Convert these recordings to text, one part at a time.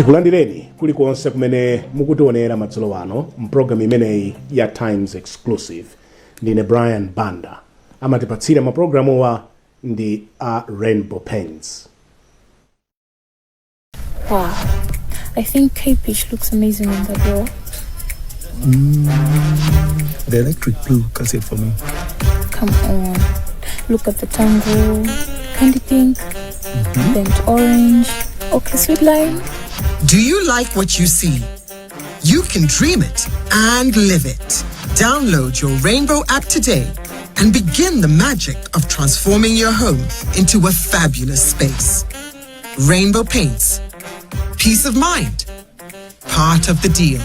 tikulandireni kulikonse kumene mukutionera madzulo ano mpulogalamu imeneyi ya Times Exclusive. Ndine Brian Banda, amatipatsira mapulogalamu wa ndi a Rainbow Paints. Wow, I think Cape Beach looks amazing on the door. The electric blue, can see it for me. Come on, look at the tango, candy pink, burnt orange, okay, sweet lime. Do you like what you see? You can dream it and live it. Download your Rainbow app today and begin the magic of transforming your home into a fabulous space. Rainbow Paints. Peace of mind. Part of the deal.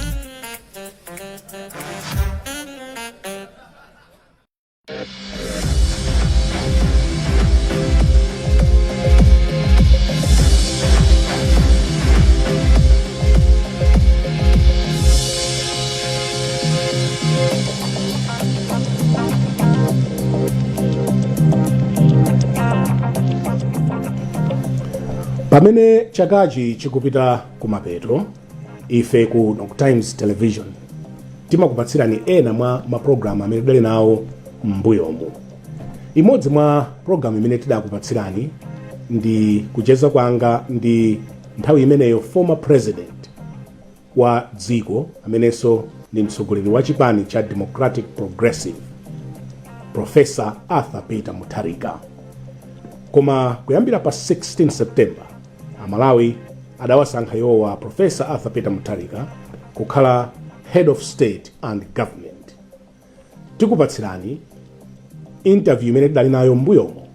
Pamene chakachi chikupita kumapeto, ife ku Times Television timakupatsirani ena mwa mapulogalamu amene tidali nawo m'mbuyomu. Imodzi mwa pulogalamu imene tidakupatsirani ndi kucheza kwanga ndi nthawi imeneyo former president wa dziko amenenso ndi mtsogoleri wa chipani cha Democratic Progressive, Professor Peter Mutharika. Koma kuyambira pa 16 September Malawi adawasankha yowa Professor Peter Mutharika kukhala Head of State and Government. Tikupatsirani interview imene tidali nayo mbuyomo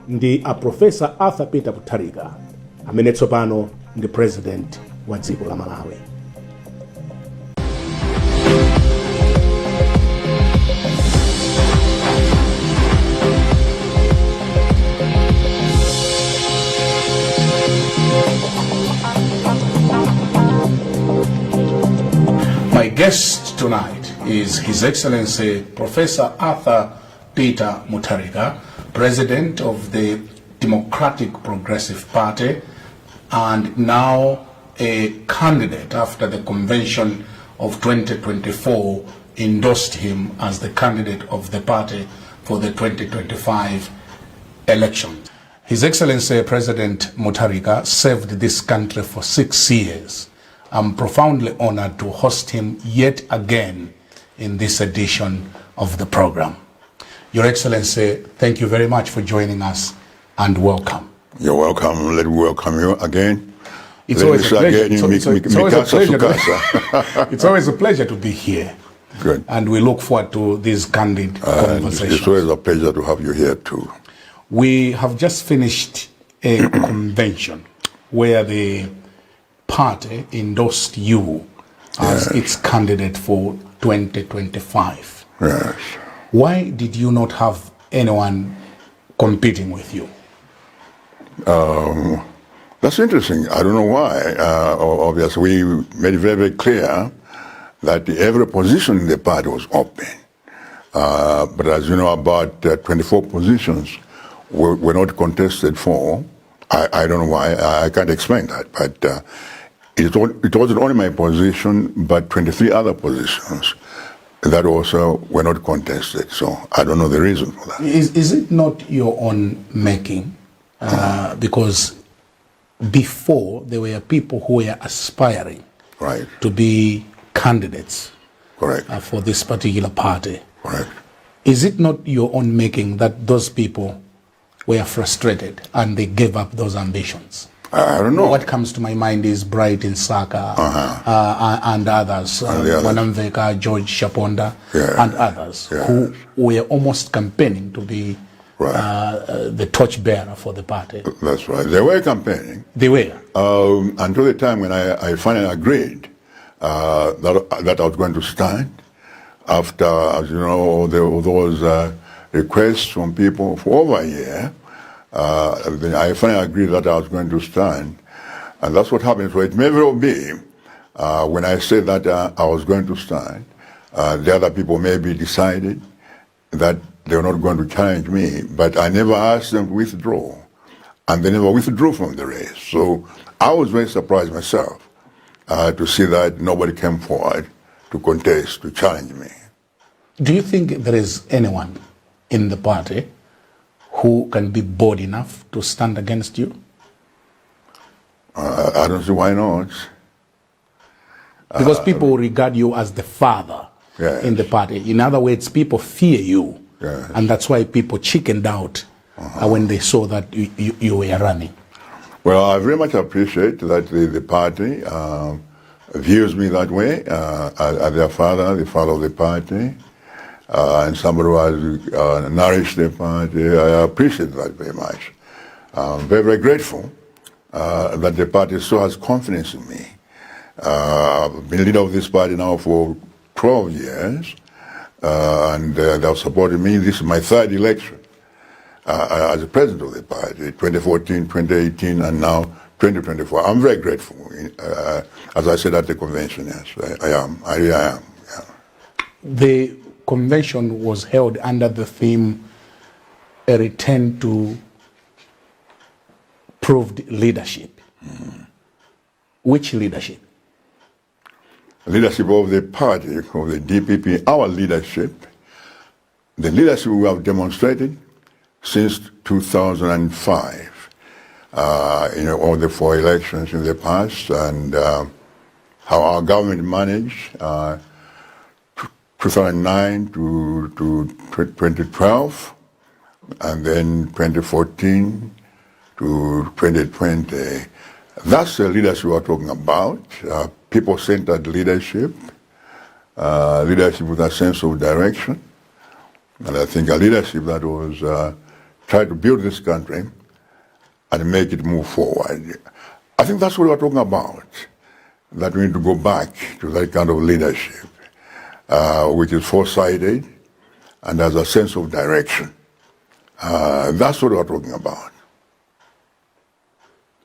ndi a Professor Peter Mutharika amene tsopano ndi president wa dziko la Malawi. My guest tonight is His Excellency Professor Peter Mutharika, President of the Democratic Progressive Party and now a candidate after the convention of 2024 endorsed him as the candidate of the party for the 2025 election. His Excellency President Mutharika served this country for 6 years. I'm profoundly honored to host him yet again in this edition of the program. Your Excellency, thank you very much for joining us and welcome. You're welcome. Let me welcome you again. It's always a pleasure. It's always a pleasure to be here. Good. And we look forward to these candid conversations. It's always a pleasure to have you here too. We have just finished a convention where the party endorsed you as its candidate for 2025. Yes. Why did you not have anyone competing with you? That's interesting. I don't know why. Obviously, we made it very, very clear that every position in the party was open. But as you know, about 24 positions were not contested for. I don't know why. I can't explain that. But it wasn't only my position, but 23 other positions that also were not contested. So I don't know the reason for that. Is it not your own making? Because before there were people who were aspiring to be candidates for this particular party. Correct. Is it not your own making that those people were frustrated and they gave up those ambitions? I don't know. What comes to my mind is Bright in Saka and others, Wanamveka, George Shaponda, and others who were almost campaigning to be the torchbearer for the party. That's right. They were campaigning. They were. Until the time when I finally agreed that I was going to stand after, as you know, those requests from people for over a year. Then I finally agreed that I was going to stand. And that's what happened. So it may well be, when I said that I was going to stand, the other people maybe decided that they were not going to challenge me, but I never asked them to withdraw. And they never withdrew from the race. So I was very surprised myself to see that nobody came forward to contest, to challenge me. Do you think there is anyone in the party who can be bold enough to stand against you? I don't see why not. Because people regard you as the father in the party. In other words, people fear you. Yes. And that's why people chickened out when they saw that you were running. Well, I very much appreciate that the party views me that way, as their father, the father of the party, and somebody who has nourished the party. I appreciate that very much. I'm very, very grateful that the party still has confidence in me. I've been leader of this party now for 12 years, and they have supported me. This is my third election as the president of the party, 2014, 2018, and now 2024. I'm very grateful. As I said at the convention, yes, I am. I really am. Yeah. The convention was held under the theme, a return to proved leadership. Which leadership? Leadership of the party, of the DPP, our leadership, the leadership we have demonstrated since 2005. All the 4 elections in the past, and how our government managed 2009 to 2012, and then 2014 to 2020. That's the leadership we're talking about. People-centered leadership, leadership with a sense of direction, and I think a leadership that was trying to build this country and make it move forward. I think that's what we're talking about, that we need to go back to that kind of leadership, which is foresighted and has a sense of direction. That's what we're talking about.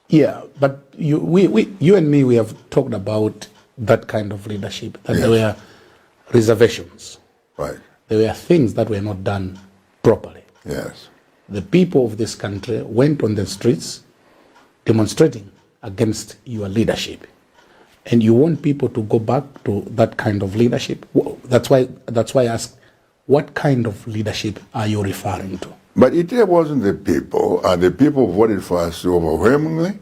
Yeah, but you and me, we have talked about that kind of leadership, that Yes. there were reservations. Right. There were things that were not done properly. Yes. The people of this country went on the streets demonstrating against your leadership. And you want people to go back to that kind of leadership. That's why I ask, what kind of leadership are you referring to? But it wasn't the people. The people voted for us overwhelmingly.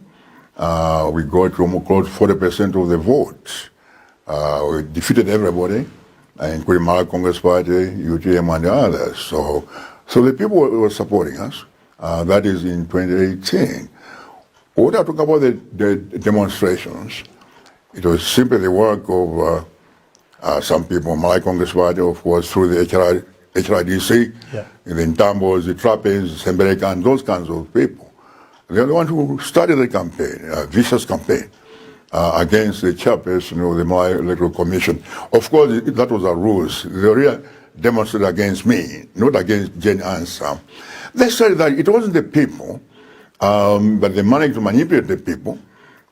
We got almost close to 40% of the votes. We defeated everybody, including Malawi Congress Party, UTM, and the others. So the people were supporting us. That is in 2018. When I talk about the demonstrations, it was simply the work of some people, Malawi Congress Party, of course, through the HRDC, the Ntambos, the Trappies, Sembereka, and those kinds of people. They're the ones who started the campaign, a vicious campaign, against the chairperson of the Malawi Electoral Commission. Of course, that was a ruse. They really demonstrated against me, not against Jane Ansah. They said that it wasn't the people, but they managed to manipulate the people.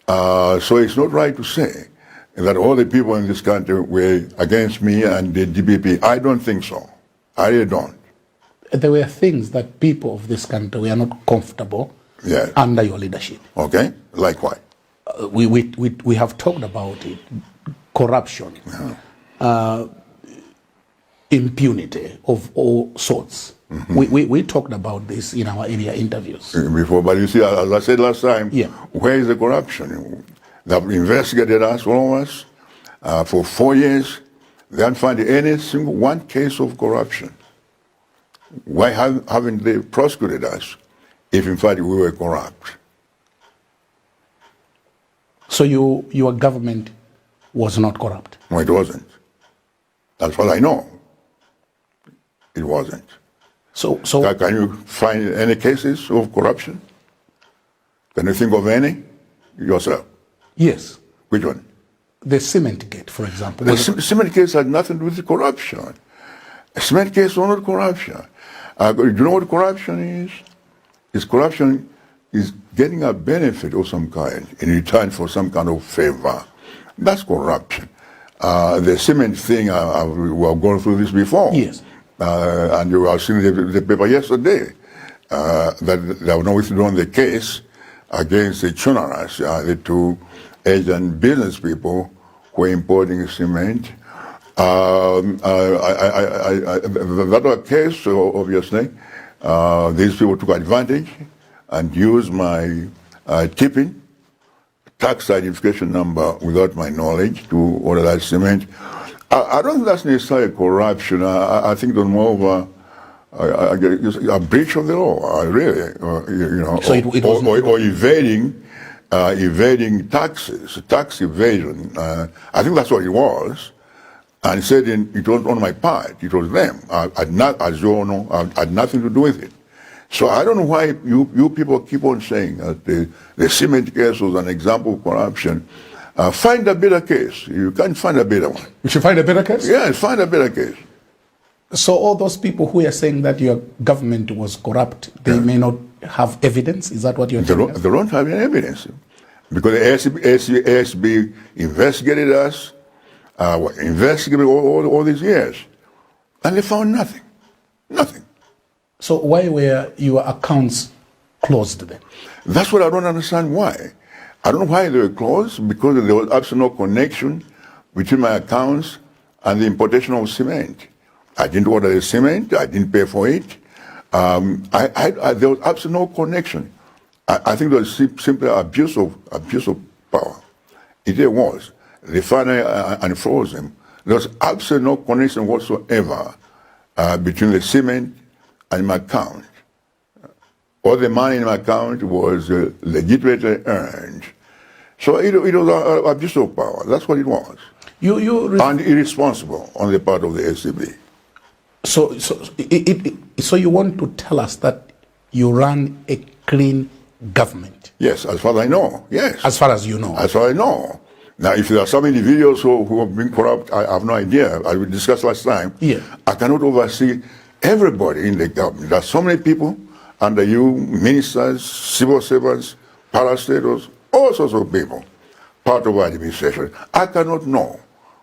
So it's not right to say that all the people in this country were against me and the DPP. I don't think so. I really don't. There were things that people of this country were not comfortable under your leadership. Okay, like what? We have talked about it. Corruption, impunity of all sorts. We talked about this in our earlier interviews. Before, but you see, as I said last time, where is the corruption? They have investigated us, all of us, for 4 years. They haven't found any single one case of corruption. Why haven't they prosecuted us if in fact we were corrupt? So your government was not corrupt? No, it wasn't. That's what I know. It wasn't. So can you find any cases of corruption? Can you think of any yourself? Yes. Which one? The cement gate, for example. The cement case had nothing to do with corruption. A cement case was not corruption. Do you know what corruption is? Corruption is getting a benefit of some kind in return for some kind of favor. That's corruption. The cement thing, we have gone through this before. Yes. And you have seen the paper yesterday that they have now withdrawn the case against the Chunaras, the two Asian business people who were importing cement. That was a case, obviously. These people took advantage and used my tipping tax identification number without my knowledge to order that cement. I don't think that's necessarily corruption. I think it's more of a breach of the law, really. So it was or evading taxes, tax evasion. I think that's what it was. And said it was on my part, it was them. I had as you all know, I had nothing to do with it. So I don't know why you people keep on saying that the cement case was an example of corruption. Find a better case. You can't find a better one. We should find a better case? Yes, find a better case. So all those people who are saying that your government was corrupt, they may not have evidence? Is that what you're telling us? They don't have any evidence. Because the ASB investigated us, investigated all these years, and they found nothing. Nothing. So why were your accounts closed then? That's what I don't understand why. I don't know why they were closed, because there was absolutely no connection between my accounts and the importation of cement. I didn't order the cement, I didn't pay for it. There was absolutely no connection. I think there was simply abuse of power. It was. They finally unfroze them. There was absolutely no connection whatsoever between the cement and my account. All the money in my account was legitimately earned. So it was abuse of power. That's what it was. And irresponsible on the part of the SCB. So you want to tell us that you run a clean government? Yes, as far as I know, yes. As far as you know? As far as I know. Now, if there are some individuals who have been corrupt, I have no idea. As we discussed last time, yeah. I cannot oversee everybody in the government. There are so many people under you, ministers, civil servants, parastatals, all sorts of people, part of our administration. I cannot know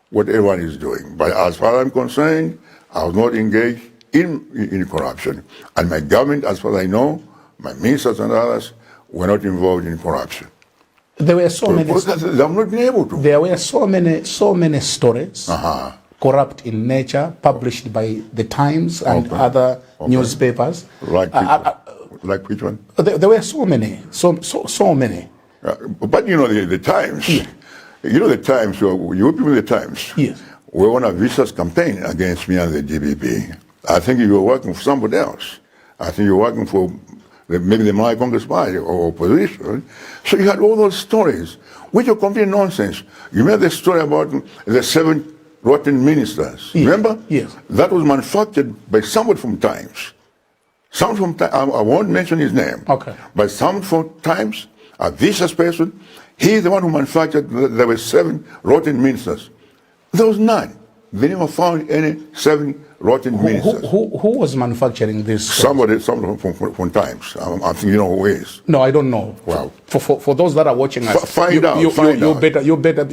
what everyone is doing. But as far as I'm concerned, I was not engaged in corruption. And my government, as far as I know, my ministers and others, were not involved in corruption. There were so many. They've not been able to. There were so many stories, corrupt in nature, published by the Times and other newspapers. Like which one? There were so many, so many. But you know the Times. Yeah. You know the Times. You people in the Times. Yes. Were on a vicious campaign against me and the DPP. I think you were working for somebody else. I think you were working for maybe the Malawi Congress Party or opposition. So you had all those stories, which are complete nonsense. You remember the story about the 7 rotten ministers? Yes. Remember? Yes. That was manufactured by somebody from Times. Someone from Times, I won't mention his name. Okay. But someone from Times, a vicious person, he's the one who manufactured, there were 7 rotten ministers. There was none. They never found any 7 rotten ministers. Who was manufacturing this? Somebody from Times. I think you know who is. No, I don't know. Wow. For those that are watching us, find out. You better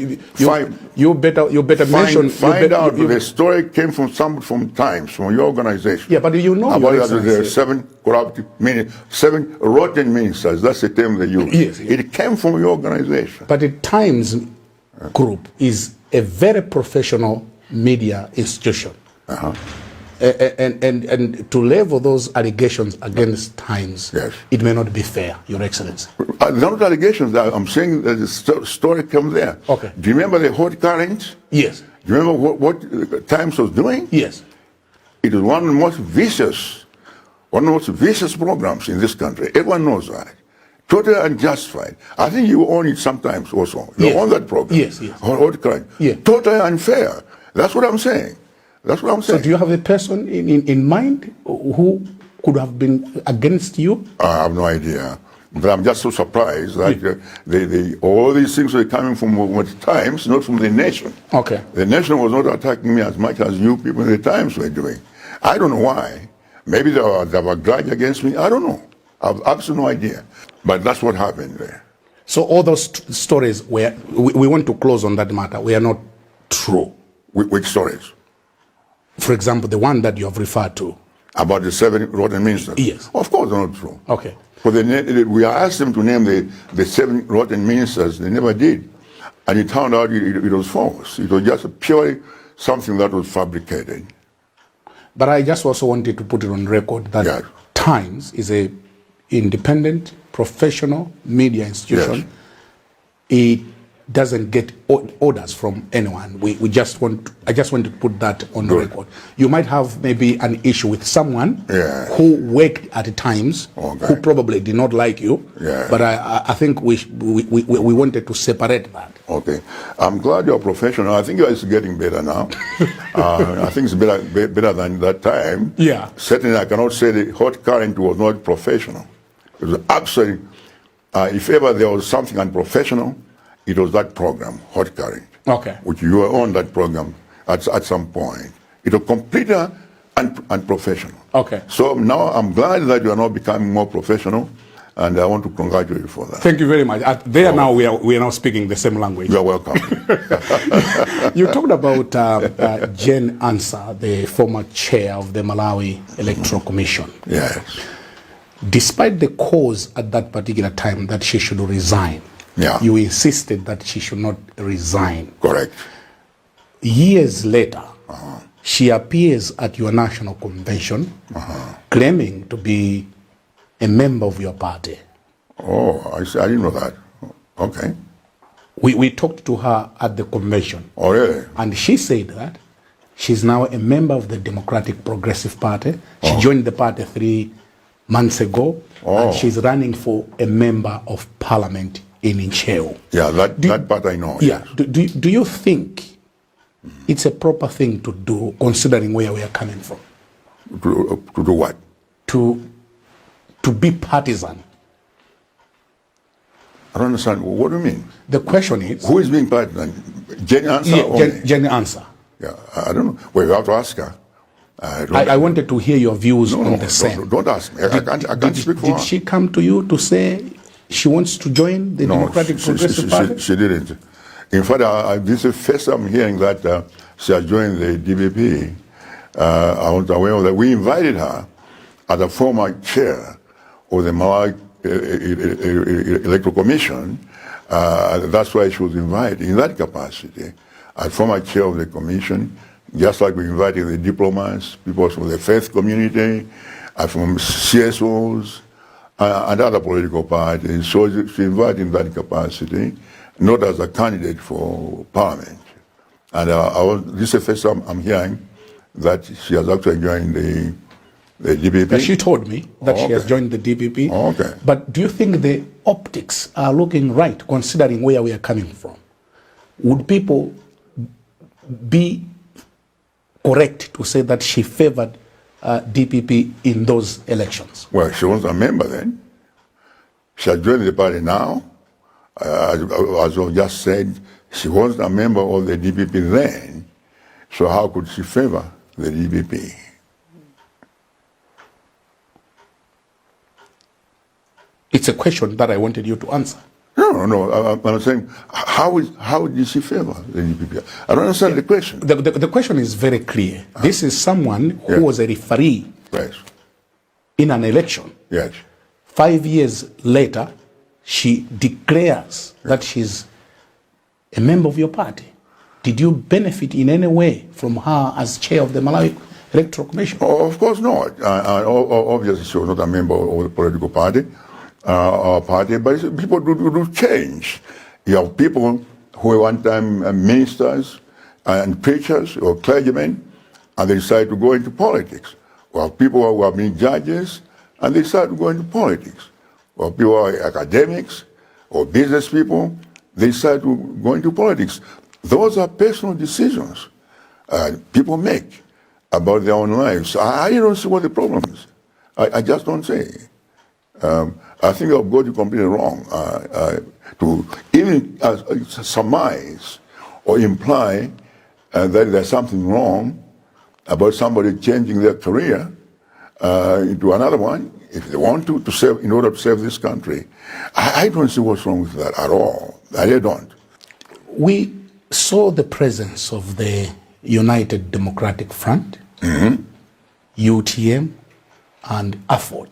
mention. Find out. The story came from somebody from Times, from your organization. Yeah, but you know about there are 7 corrupt ministers, 7 rotten ministers. That's the term they use. Yes. It came from your organization. But the Times Group is a very professional media institution. And to level those allegations against Times, yes, it may not be fair, Your Excellency. They're not allegations. I'm saying that the story comes there. Okay. Do you remember the hot currents? Yes. Do you remember what Times was doing? Yes. It was one of the most vicious programs in this country. Everyone knows that. Totally unjustified. I think you own it sometimes also. You own that program. Yes, yes. Hot current. Yeah. Totally unfair. That's what I'm saying. That's what I'm saying. So do you have a person in mind who could have been against you? I have no idea. But I'm just so surprised that all these things were coming from the Times, not from the nation. Okay. The nation was not attacking me as much as you people in the Times were doing. I don't know why. Maybe they have a grudge against me. I don't know. I have absolutely no idea. But that's what happened there. So all those stories we want to close on that matter. We are not true. Which stories? For example, the one that you have referred to. About the 7 rotten ministers? Yes. Of course they're not true. Okay. We asked them to name the 7 rotten ministers. They never did. And it turned out it was false. It was just purely something that was fabricated. But I just also wanted to put it on record that Yes. Times is a independent, professional media institution. Yes. It doesn't get orders from anyone. I just want to put that on the Good. record. You might have maybe an issue with someone Yeah. who worked at Times, Okay. who probably did not like you. Yeah. But I think we wanted to separate that. Okay. I'm glad you're professional. I think it's getting better now. I think it's better than that time. Yeah. Certainly, I cannot say the hot current was not professional. It was absolutely, if ever there was something unprofessional, it was that program, Hot Current. Okay. Which you were on that program at some point. It was completely unprofessional. Okay. So now I'm glad that you are now becoming more professional, and I want to congratulate you for that. Thank you very much. Now we are now speaking the same language. You are welcome. You talked about Jane Ansah, the former chair of the Malawi Electoral Commission. Yes. Despite the cause at that particular time that she should resign, Yeah. you insisted that she should not resign. Correct. Years later, she appears at your national convention claiming to be a member of your party. Oh, I didn't know that. Okay. We talked to her at the convention, Oh, really? and she said that she's now a member of the Democratic Progressive Party. She joined the party 3 months ago, and she's running for a member of parliament in Incheo. Yeah, that part I know. Yeah. Do you think it's a proper thing to do, considering where we are coming from? To do what? To be partisan. I don't understand. What do you mean? The question is, Who is being partisan? Jane Ansah? Jane Ansah. Yeah, I don't know. Well, you have to ask her. I wanted to hear your views on the same. Don't ask me. I can't speak for her. Did she come to you to say she wants to join the Democratic Progressive Party? She didn't. In fact, this is the first time hearing that she has joined the DPP. I was aware of that. We invited her as a former chair of the Malawi Electoral Commission. That's why she was invited in that capacity. As former chair of the commission, just like we invited the diplomats, people from the faith community, from CSOs, and other political parties. So she invited in that capacity, not as a candidate for parliament. And this is the first time I'm hearing that she has actually joined the DPP. She told me that she has joined the DPP. Okay. But do you think the optics are looking right, considering where we are coming from? Would people be correct to say that she favored DPP in those elections? Well, she was a member then. She has joined the party now. As I just said, she was a member of the DPP then. So how could she favor the DPP? It's a question that I wanted you to answer. No. I'm saying, how did she favor the DPP? I don't understand the question. The question is very clear. This is someone who was a referee Yes. in an election. Yes. 5 years later, she declares that she's a member of your party. Did you benefit in any way from her as chair of the Malawi Electoral Commission? Oh, of course not. Obviously, she was not a member of the political party, but people do change. You have people who were one time ministers and preachers or clergymen, and they decide to go into politics. We have people who have been judges, and they decide to go into politics. We have people who are academics or business people, they decide to go into politics. Those are personal decisions people make about their own lives. I don't see what the problem is. I just don't see. I think I've got you completely wrong to even surmise or imply that there's something wrong about somebody changing their career into another one if they want to save, in order to save this country. I don't see what's wrong with that at all. I really don't. We saw the presence of the United Democratic Front, UTM, and AFOD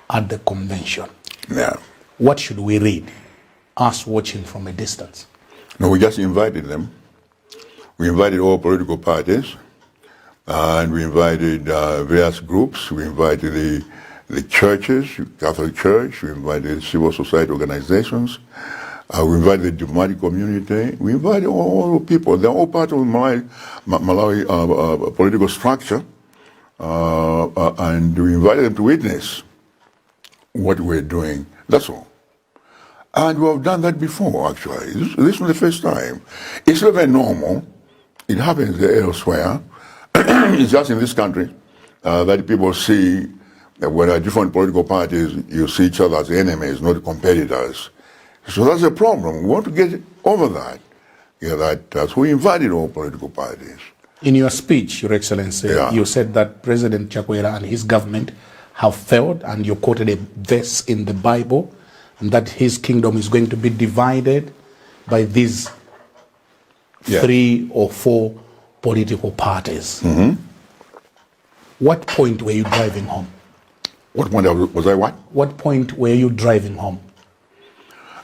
at the convention. Yeah. What should we read, us watching from a distance? No, we just invited them. We invited all political parties, and we invited various groups. We invited the churches, Catholic Church. We invited civil society organizations. We invited the diplomatic community. We invited all people. They're all part of Malawi political structure, and we invited them to witness what we're doing. That's all. And we have done that before, actually. This is the first time. It's not very normal. It happens elsewhere. It's just in this country that people see that when there are different political parties, you see each other as enemies, not competitors. So that's a problem. We want to get over that. So we invited all political parties. In your speech, Your Excellency, you said that President Chakwera and his government have failed, and you quoted a verse in the Bible, and that his kingdom is going to be divided by these 3 or 4 political parties. Mm-hmm. What point were you driving home? What point was I what? What point were you driving home?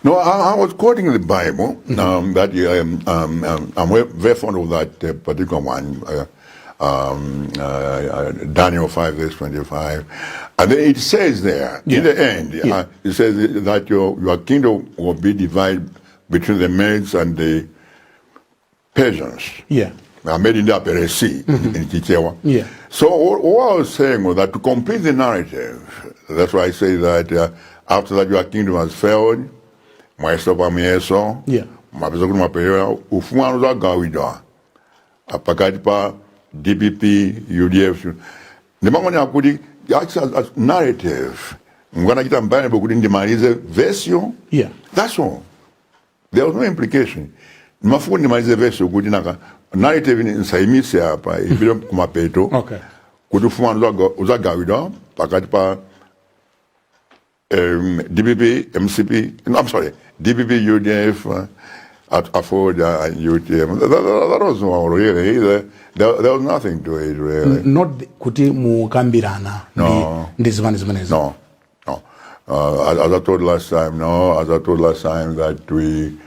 No, I was quoting the Bible. Mm-hmm. I'm very fond of that particular one, Daniel 5, verse 25. And then it says there, in the end, it says that your kingdom will be divided between the Medes and the Persians. Yeah. I made in the Upper Sea in Chichewa. Yeah. So all I was saying was that to complete the narrative, that's why I say that after that your kingdom has failed, maestro pa mieso, mapesa kuti mapelera ufumu za gawidwa pakati pa DPP, UDF. Ndimangoni akuti as narrative ngwanachita mbane bokuti ndimalize version. Yeah. That's all. There was no implication. Mafuku ndimalize version kuti naka narrative nsaimise hapa ibile kumapeto. Okay. Kuti ufumu za gawidwa pakati pa DPP, MCP, no, I'm sorry, DPP, UDF, Afforda, and UTM. That was not really either. There was nothing to it, really. Not kuti mukambirana. No. No. No. As I told last time, that we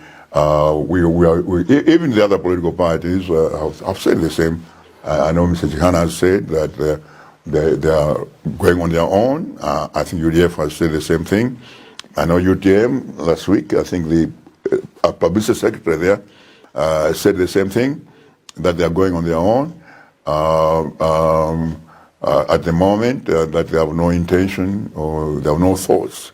even the other political parties have said the same. I know Mr. Chihana has said that they are going on their own. I think UDF has said the same thing. I know UTM last week, I think the publicity secretary there said the same thing, that they are going on their own. At the moment, that they have no intention or they have no thoughts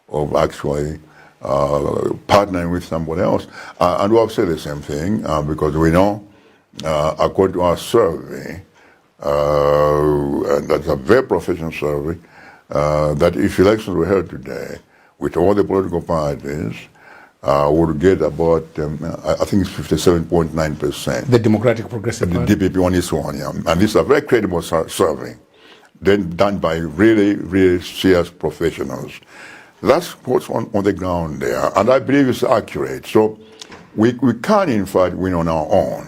of actually partnering with somebody else. And we have said the same thing because we know, according to our survey, and that's a very professional survey, that if elections were held today, with all the political parties, would get about, I think it's 57.9%. The Democratic Progressive Party? The DPP on this one, yeah. And this is a very credible survey, then done by really, really serious professionals. That's what's on the ground there, and I believe it's accurate. So we can, in fact, win on our own.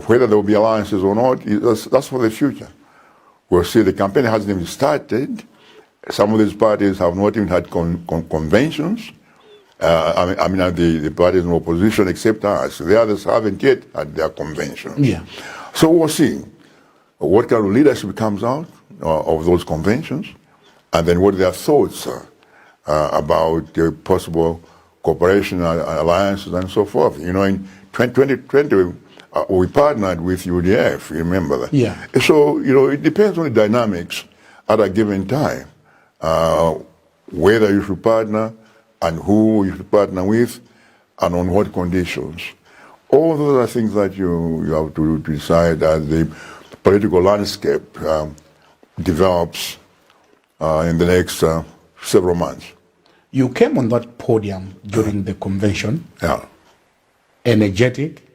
Whether there will be alliances or not, that's for the future. We'll see. The campaign hasn't even started. Some of these parties have not even had conventions. The parties in opposition, except us. The others haven't yet had their conventions. Yeah. So we'll see what kind of leadership comes out of those conventions, and then what their thoughts are about the possible cooperation, alliances, and so forth. You know, in 2020, we partnered with UDF, you remember that? Yeah. So, you know, it depends on the dynamics at a given time, whether you should partner and who you should partner with and on what conditions. All those are things that you have to decide as the political landscape develops in the next several months. You came on that podium during the convention, energetic,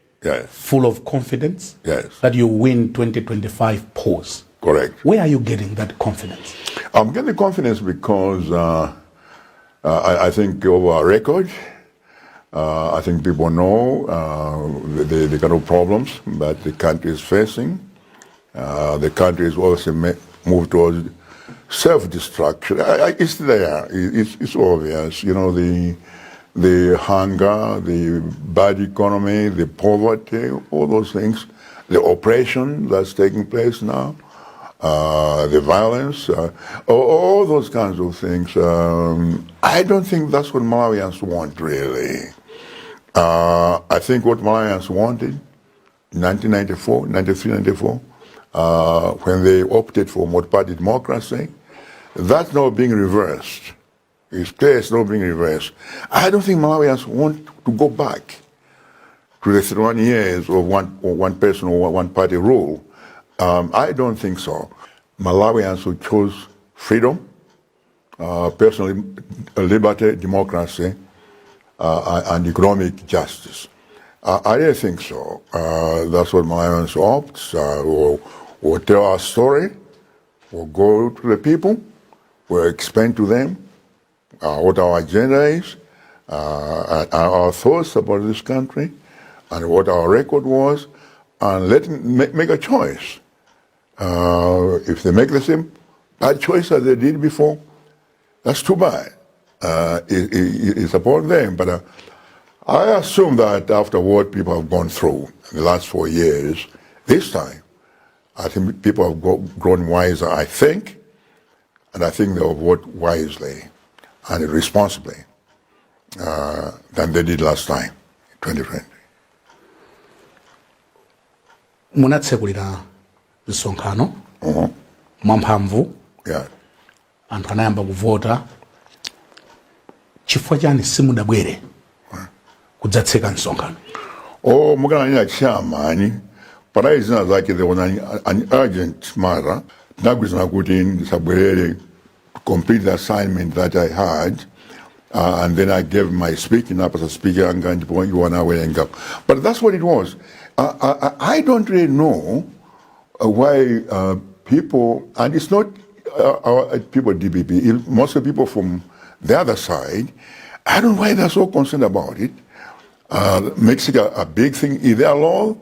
full of confidence that you win 2025 polls. Correct. Where are you getting that confidence? I'm getting confidence because I think over our record, I think people know the kind of problems that the country is facing. The country is also moved towards self-destruction. It's there. It's obvious. You know, the hunger, the bad economy, the poverty, all those things, the oppression that's taking place now, the violence, all those kinds of things. I don't think that's what Malawians want, really. I think what Malawians wanted in 1994, 93, 94, when they opted for multi-party democracy, that's now being reversed. It's clear it's not being reversed. I don't think Malawians want to go back to the 31 years of one person or one party rule. I don't think so. Malawians who chose freedom, personal liberty, democracy, and economic justice. I really think so. That's what Malawians opt. We'll tell our story, we'll go to the people, we'll explain to them what our agenda is, our thoughts about this country, and what our record was, and let them make a choice. If they make the same bad choice as they did before, that's too bad. It's upon them. But I assume that after what people have gone through in the last 4 years, this time, I think people have grown wiser, I think, and I think they will vote wisely and responsibly than they did last time, 2020. Munatsekulira msonkhano mwamphamvu Yeah. anthu anayamba kuvota chifukwa chani simudabwere kudzatseka msonkhano? Mukananira chairman, parai zina zake there was an urgent matter. Ndagwizana kuti ndisabwerere to complete the assignment that I had, and then I gave my speaking up as a speaker and but that's what it was. I don't really know why people, and it's not our people at DPP, most of the people from the other side, I don't know why they're so concerned about it. Makes it a big thing. Is there a law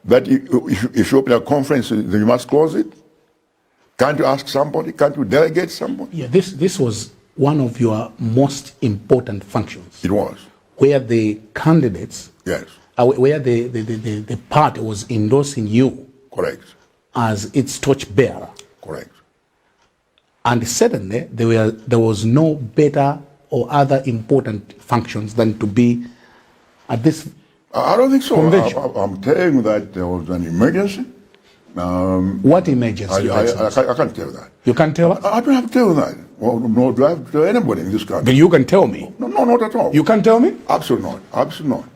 that if you open a conference, you must close it? Can't you ask somebody? Can't you delegate somebody? Yeah, this was one of your most important functions. It was. Where the candidates, Yes. Where the party was endorsing you. Correct. As its torchbearer. Correct. And certainly there was no better or other important functions than to be at this I don't think so. convention. I'm telling you that there was an emergency. What emergency? Your I Excellency? can't tell that. You can't tell us? I don't have to tell that. Well, no, do I have to tell anybody in this country? But you can tell me. No, not at all. You can't tell me? Absolutely not. Absolutely not.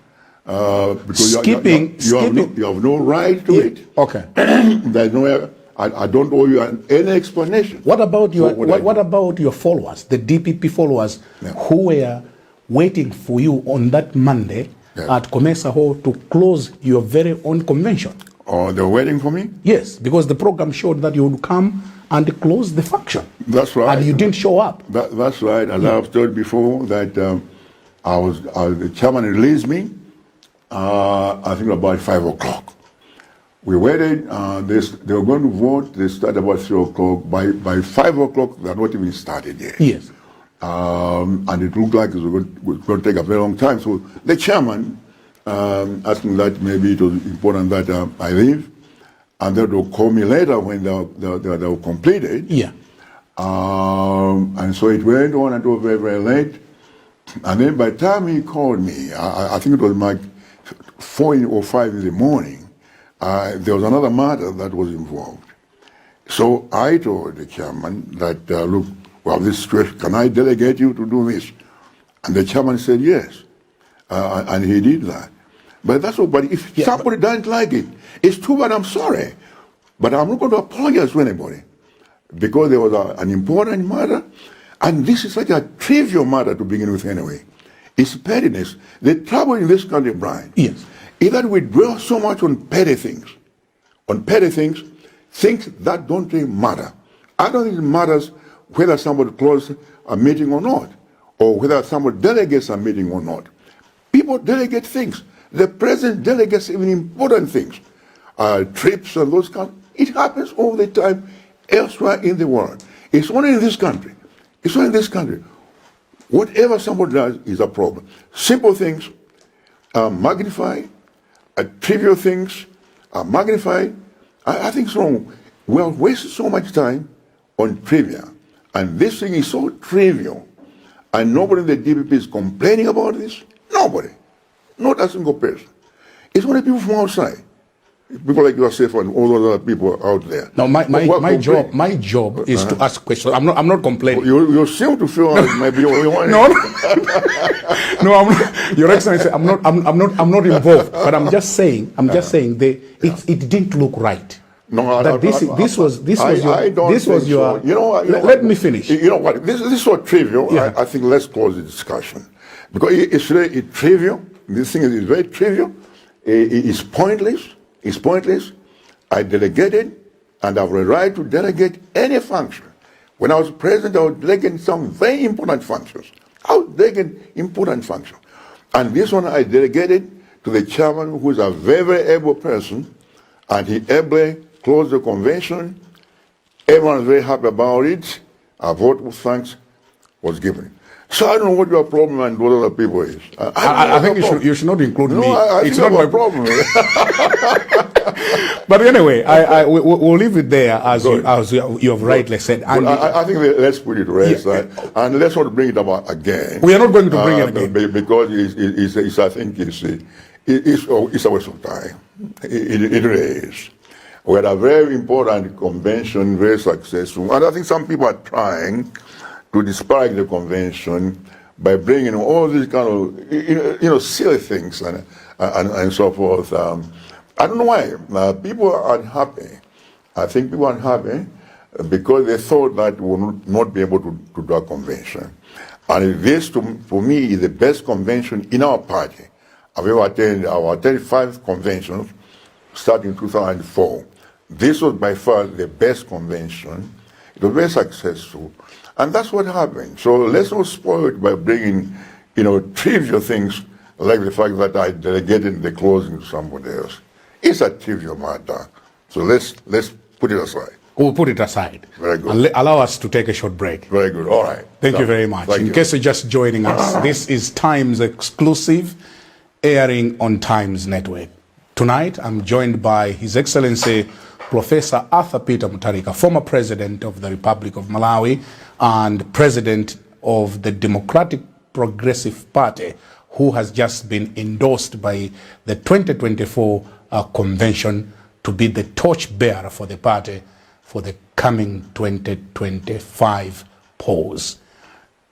Because Skipping- you have no right to it. Okay. There's no. I don't owe you any explanation. What about your for what I what did. about your followers, the DPP followers, Yeah. who were waiting for you on that Monday Yes. at Comesa Hall to close your very own convention? Oh, they're waiting for me? Yes, because the program showed that you would come and close the function. That's right. And you didn't show up. That's right. As I've told before, that the chairman released me, I think about 5 o'clock. We waited. They were going to vote. They started about 3 o'clock. By 5 o'clock, they had not even started yet. Yes. And it looked like it was going to take a very long time. So the chairman asked me that maybe it was important that I leave, and then they'll call me later when they were completed. Yeah. And so it went on until very, very late. And then by the time he called me, I think it was like 4 or 5 in the morning, there was another matter that was involved. So I told the chairman that, look, we have this situation, can I delegate you to do this? And the chairman said yes. And he did that. But that's what, but if somebody doesn't like it, it's too bad, I'm sorry. But I'm not going to apologize to anybody. Because there was an important matter, and this is such a trivial matter to begin with anyway. It's pettiness. The trouble in this country, Brian, Yes. is that we dwell so much on petty things. On petty things that don't really matter. I don't think it matters whether somebody closes a meeting or not, or whether somebody delegates a meeting or not. People delegate things. The president delegates even important things, trips and those kinds. It happens all the time elsewhere in the world. It's only in this country. It's only in this country. Whatever somebody does is a problem. Simple things are magnified, trivial things are magnified. I think it's wrong. We are wasting so much time on trivia. And this thing is so trivial. And nobody in the DPP is complaining about this. Nobody. Not a single person. It's only people from outside. People like yourself and all those other people out there. No, my job is to ask questions. I'm not complaining. You seem to feel like maybe you want no, I'm not, Your Excellency, I'm not involved. But I'm just saying it didn't look right. No, this was your. You know what? Let me finish. You know what? This is so trivial. Yeah. I think let's close the discussion because it's really trivial. This thing is very trivial. It's pointless. It's pointless. I delegated, and I have a right to delegate any function. When I was president, I was delegating some very important functions. I was delegating important functions. And this one I delegated to the chairman, who is a very, very able person, and he ably closed the convention. Everyone was very happy about it. A vote of thanks was given. So I don't know what your problem and what other people is. I think you should not include me. It's not my problem. But anyway, we'll leave it there as you have rightly said. And I think let's put it to rest, and let's not bring it about again. We are not going to bring it again because I think it's a waste of time. It really is. We had a very important convention, very successful, and I think some people are trying to disparage the convention by bringing all these kind of silly things and so forth. I don't know why. People are unhappy. I think people are unhappy because they thought that we would not be able to do a convention. And this, for me, is the best convention in our party. I've attended 5 conventions starting in 2004. This was by far the best convention. It was very successful. And that's what happened. So let's not spoil it by bringing, trivial things like the fact that I delegated the closing to somebody else. It's a trivial matter. So let's put it aside. We'll put it aside. Very good. And allow us to take a short break. Very good. All right. Thank you very much. In case you're just joining us, this is Times exclusive, airing on Times Network. Tonight, I'm joined by His Excellency Professor Arthur Peter Mutharika, former President of the Republic of Malawi and President of the Democratic Progressive Party, who has just been endorsed by the 2024 convention to be the torchbearer for the party for the coming 2025 polls.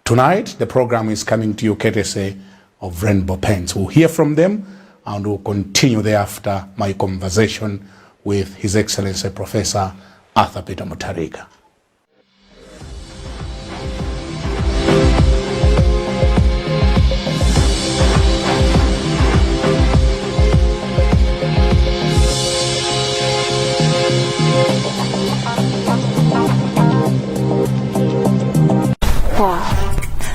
Tonight, the program is coming to you courtesy of Rainbow Paints. We'll hear from them and we'll continue thereafter my conversation with His Excellency Professor Arthur Peter Mutharika. Wow,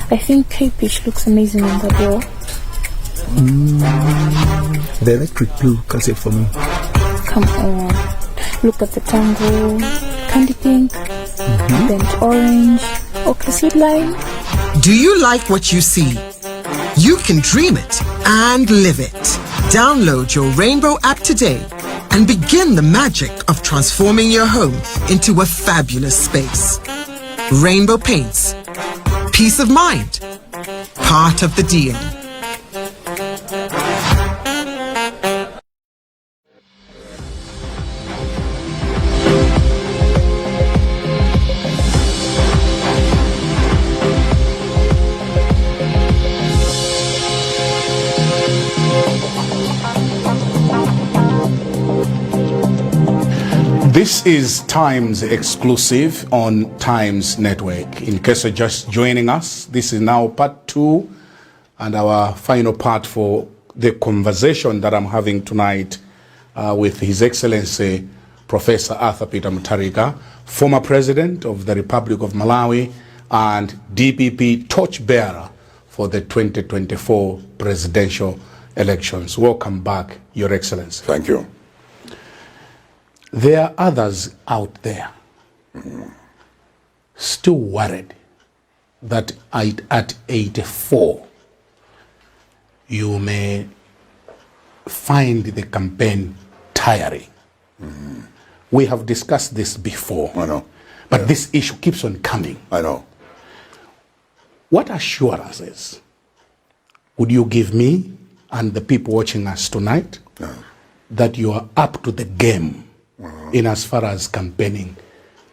I think K-Pitch looks amazing on the door. The electric blue does it for me. Come on, look at the tango, candy pink, burnt orange, ochre seed lime. Do you like what you see? You can dream it and live it. Download your Rainbow app today and begin the magic of transforming your home into a fabulous space. Rainbow Paints. Peace of mind. Part of the deal. This is Times exclusive on Times Network. In case you're just joining us, this is now part 2 and our final part for the conversation that I'm having tonight with His Excellency Professor Arthur Peter Mutharika, former President of the Republic of Malawi and DPP torchbearer for the 2024 presidential elections. Welcome back, Your Excellency. Thank you. There are others out there still worried that at 84, you may find the campaign tiring. We have discussed this before. I know. But this issue keeps on coming. I know. What assurances would you give me and the people watching us tonight that you are up to the game in as far as campaigning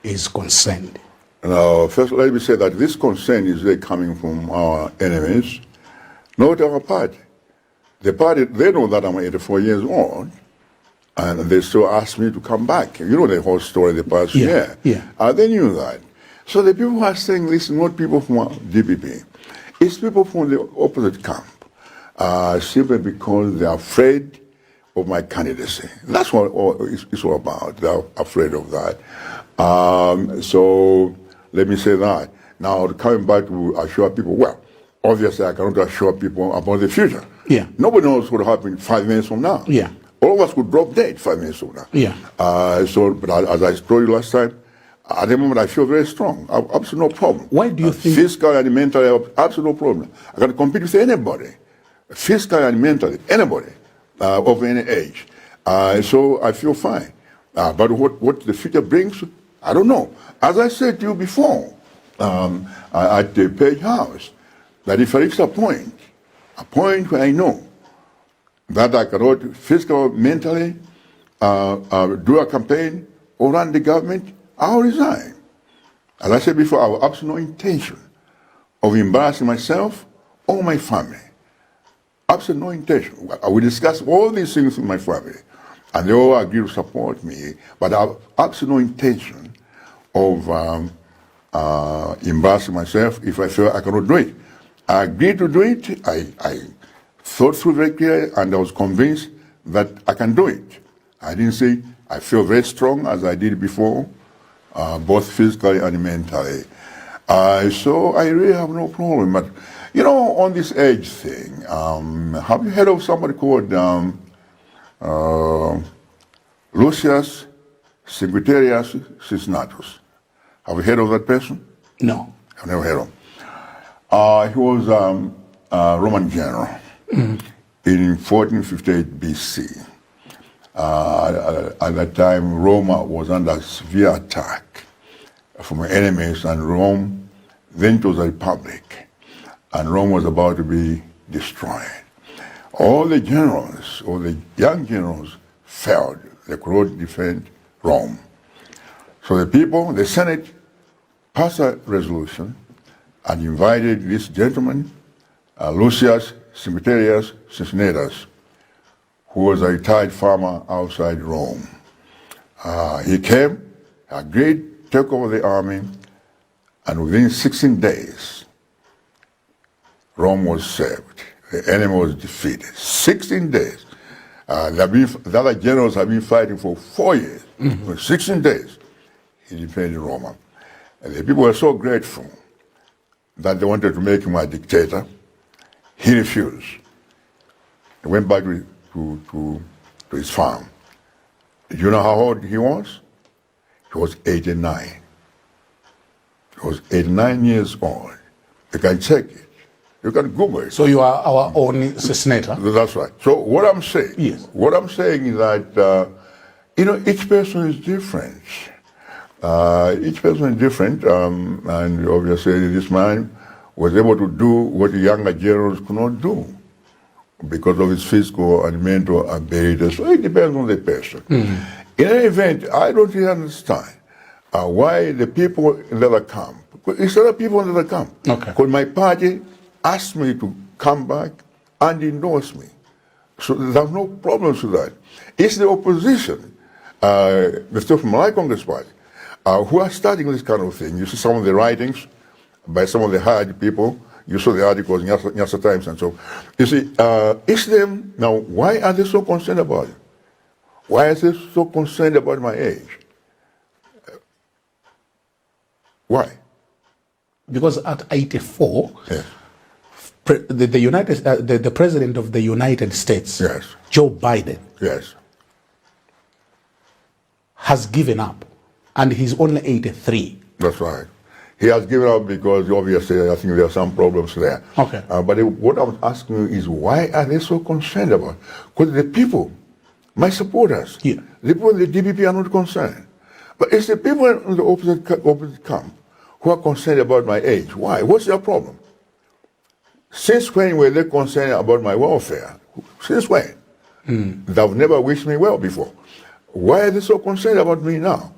is concerned? Now, first, let me say that this concern is really coming from our enemies, not our party. The party, they know that I'm 84 years old, and they still ask me to come back. You know the whole story the past year. Yeah. They knew that. So the people who are saying this are not people from DPP. It's people from the opposite camp, simply because they're afraid of my candidacy. That's what it's all about. They're afraid of that. So let me say that. Now, coming back to assure people, well, obviously I cannot assure people about the future. Yeah. Nobody knows what will happen 5 minutes from now. Yeah. All of us could drop dead 5 minutes from now. Yeah. But as I told you last time, at the moment I feel very strong. Absolutely no problem. Why do you think... Physically and mentally, absolutely no problem. I can compete with anybody. Physically and mentally, anybody of any age. So I feel fine. But what the future brings, I don't know. As I said to you before, at the Page House, that if I reach a point where I know that I cannot physically, mentally do a campaign or run the government, I'll resign. As I said before, I have absolutely no intention of embarrassing myself or my family. Absolutely no intention. I will discuss all these things with my family, and they all agree to support me, but I have absolutely no intention of embarrassing myself if I feel I cannot do it. I agreed to do it. I thought through very clearly, and I was convinced that I can do it. I didn't say I feel very strong as I did before, both physically and mentally. So I really have no problem. But, you know, on this age thing, have you heard of somebody called Lucius Secretarius Cisnatus? Have you heard of that person? No. I've never heard of him. He was a Roman general in 1458 BC. At that time, Rome was under severe attack from enemies, and Rome, then it was a republic, and Rome was about to be destroyed. All the generals, all the young generals, failed. They could not defend Rome. So the people, the Senate, passed a resolution and invited this gentleman, Lucius Secretarius Cisnatus, who was a retired farmer outside Rome. He came, agreed, took over the army, and within 16 days, Rome was saved. The enemy was defeated. 16 days. The other generals have been fighting for 4 years. For 16 days, he defeated Rome. And the people were so grateful that they wanted to make him a dictator. He refused. He went back to his farm. Do you know how old he was? He was 89. He was 89 years old. You can check it. You can Google it. So you are our own senator? That's right. So what I'm saying, yes. What I'm saying is that, you know, each person is different. Each person is different, and obviously this man was able to do what the younger generals could not do because of his physical and mental abilities. So it depends on the person. In any event, I don't really understand why the people in the other camp, it's other people in the other camp. Okay. Because my party asked me to come back and endorse me. So there's no problems with that. It's the opposition, the stuff from my Congress party, who are starting this kind of thing. You see some of the writings by some of the hired people. You saw the articles in Nyasa Times and so. You see, it's them. Now, why are they so concerned about it? Why are they so concerned about my age? Why? Because at 84, yes. The president of the United States, yes. Joe Biden, yes. has given up, and he's only 83. That's right. He has given up because obviously I think there are some problems there. Okay. But what I'm asking you is why are they so concerned about? Because the people, my supporters, Yeah. the people in the DPP are not concerned. But it's the people in the opposite camp who are concerned about my age. Why? What's their problem? Since when were they concerned about my welfare? Since when? They've never wished me well before. Why are they so concerned about me now?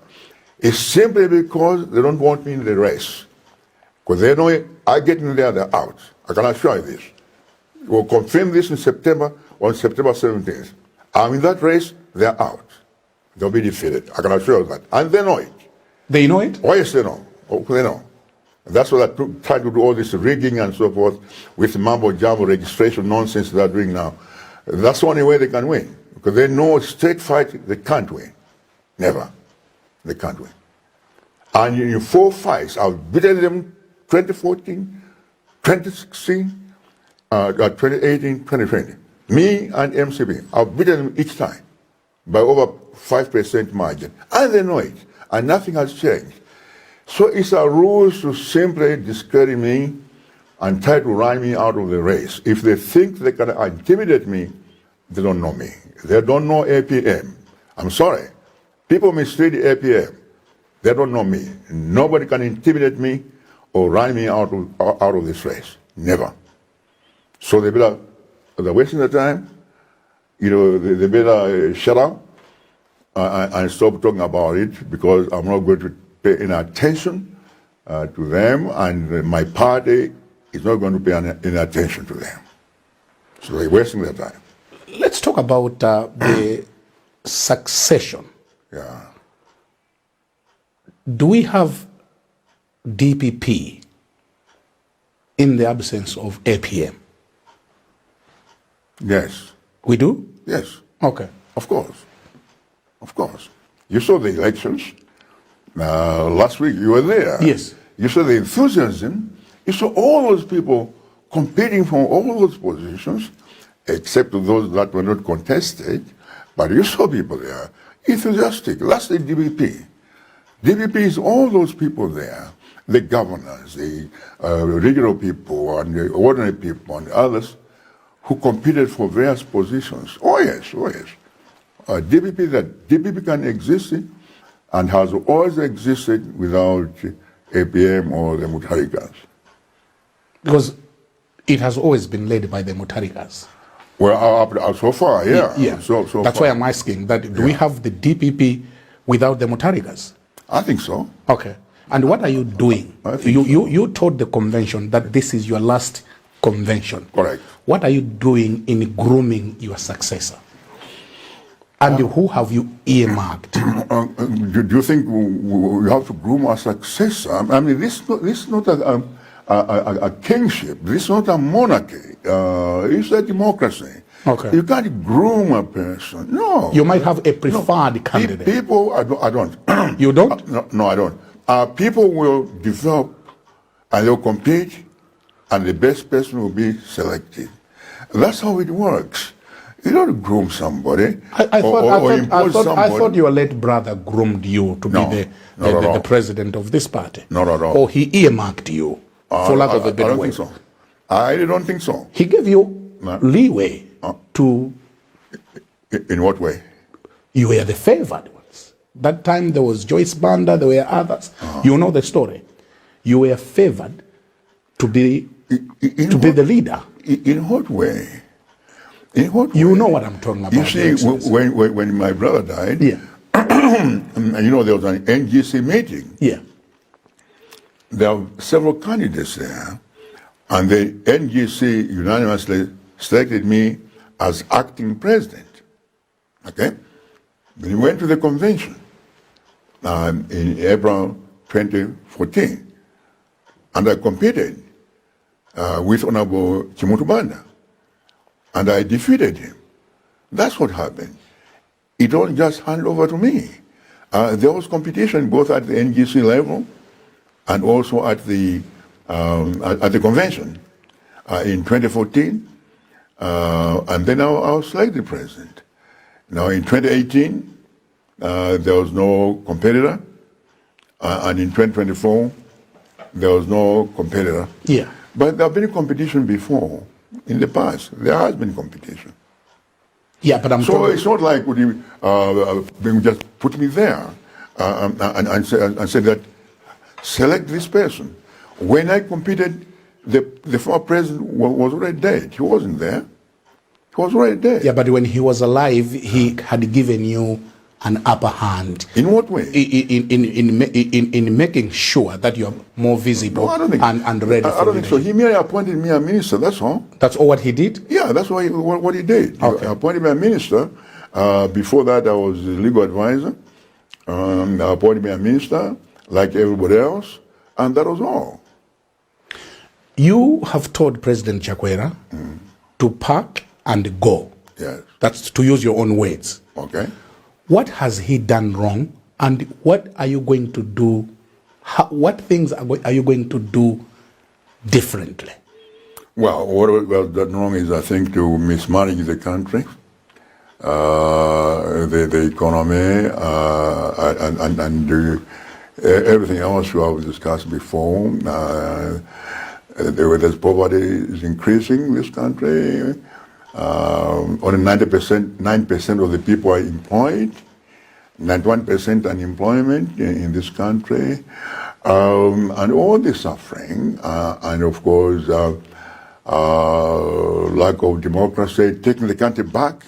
It's simply because they don't want me in the race. Because they know I get in there, they're out. I can assure you this. We'll confirm this in September, on September 17th. I'm in that race, they're out. They'll be defeated. I can assure you that. And they know it. They know it? Oh, yes, they know. Oh, they know. That's why they're trying to do all this rigging and so forth with mumbo-jumbo registration nonsense they're doing now. That's the only way they can win. Because they know straight fight, they can't win. Never. They can't win. And in 4 fights, I've beaten them 2014, 2016, 2018, 2020. Me and MCB, I've beaten them each time by over 5% margin. And they know it. And nothing has changed. So it's a ruse to simply discredit me and try to run me out of the race. If they think they can intimidate me, they don't know me. They don't know APM. I'm sorry. People mislead the APM. They don't know me. Nobody can intimidate me or run me out of this race. Never. So they're wasting their time. You know, they better shut up and stop talking about it, because I'm not going to pay any attention to them, and my party is not going to pay any attention to them. So they're wasting their time. Let's talk about the succession. Yeah. Do we have DPP in the absence of APM? Yes. We do? Yes. Okay. Of course. Of course. You saw the elections. Last week you were there. Yes. You saw the enthusiasm. You saw all those people competing for all those positions, except those that were not contested. But you saw people there, enthusiastic. That's the DPP. DPP is all those people there, the governors, the regional people, and the ordinary people, and others who competed for various positions. Oh yes, oh yes. DPP can exist and has always existed without APM or the Mutharikas. Because it has always been led by the Mutharikas. Well, so far, yeah. Yeah. So that's far. why I'm asking that. Do we have the DPP without the Mutharikas? I think so. Okay. And what are you doing? I think You told the convention that this is your last convention. Correct. What are you doing in grooming your successor? And who have you earmarked? Do you think we have to groom our successor? I mean, this is not a kingship. This is not a monarchy. It's a democracy. Okay. You can't groom a person. No. You might have a preferred candidate. People, I don't. You don't? No, I don't. People will develop and they'll compete, and the best person will be selected. That's how it works. You don't groom somebody I impose somebody. thought your late brother groomed you to No, be not at all. the president of this party. Not at all. Or he earmarked you, for lack of a I better don't word. think so. I don't think so. He gave you No. leeway to... In what way? You were the favored ones. That time there was Joyce Banda, there were others. You know the story. You were favored to be the leader. In what way? In what You way? know what I'm talking about. You see, when my brother died, Yeah. you know, there was an NGC meeting. Yeah. There are several candidates there, and the NGC unanimously selected me as acting president. Okay? Then we went to the convention in April 2014, and I competed with Honorable Chimutu Banda, and I defeated him. That's what happened. It don't just hand over to me. There was competition both at the NGC level and also at the convention in 2014, and then I was selected president. Now in 2018, there was no competitor, and in 2024, there was no competitor. Yeah. But there have been competition before. In the past, there has been competition. Yeah, but I'm So talking... it's not like would you just put me there and say that select this person. When I competed, the former president was already dead. He wasn't there. He was already dead. Yeah, but when he was alive, he had given you an upper hand. In what way? In making sure that you are more visible No, I don't think, and ready I don't think so. He merely appointed me a minister, that's all. That's all what he did? Yeah, that's what he did. Okay. He appointed me a minister. Before that, I was a legal advisor. I appointed me a minister, like everybody else, and that was all. You have told President Chakwera to pack and go. Yes. That's to use your own words. Okay. What has he done wrong, and what are you going to do? What things are you going to do differently? Well, what was done wrong is, I think, to mismanage the country, the economy, and everything else we have discussed before. There's poverty is increasing in this country. Only 9% of the people are employed, 91% unemployment in this country, and all the suffering, and of course, lack of democracy, taking the country back